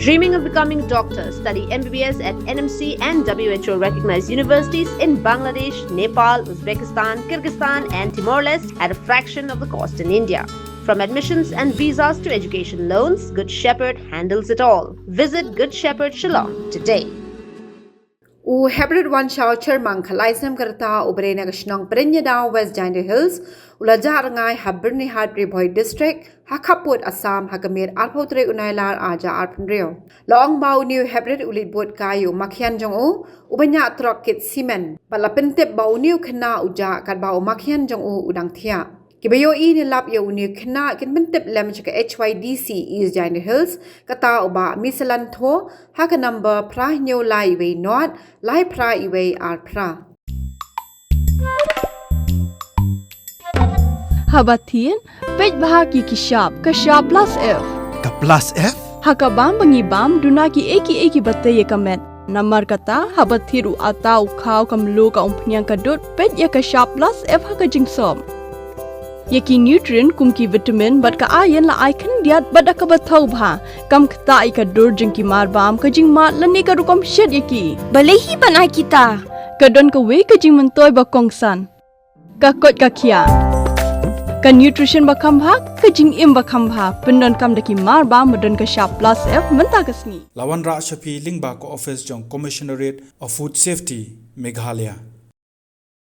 Dreaming of becoming doctors? Study MBBS at NMC and WHO recognized universities in Bangladesh, Nepal, Uzbekistan, Kyrgyzstan and Timor-Leste at a fraction of the cost in India. From admissions and visas to education loans, Good Shepherd handles it all. Visit Good Shepherd Shillong today. Heprit one shelter Makhian Snem karta ubrena Shillong Byrnihat West Giant Hills ulajar ngai Byrnihat Boy District Khap Assam hagamir arpotre unailar aja arpnrio long bau new Heprit Ulitbud kayu Makhian jongu ubanya Trok kit simen palapentep bau new kena uja kat bau Makhian jongu udang thia Kibayo ini lap ya uni kena kin bentep lem chaka HYDC East Giant Hills kata uba misalan tho haka number prah nyo lai we not lai pra iwe ar pra Habatin pej bahagi kishap kashap plus F Ka plus F haka bam bangibam dunaki eki bataye kamet namar kata habathiru atau khau kamlu ka umpnyang kadut pej ya kashap plus F haka jingsom Yaki nutrient kumki vitamin bat ka ayan la ai kan diat bada ka bathau bha kam khta ai ka dur jingki mar bam ka jing mat lani ka rukom shed yaki balehi banai kita ka don ka we ka jing mentoy ba kongsan ka kot ka khia ka nutrition ba kham bha ka jing im ba kham bha pendon kam daki mar bam madon ka sharp plus F menta ka sni Lawan Ra Shapi Lingba ko office jong Commissionerate of Food Safety Meghalaya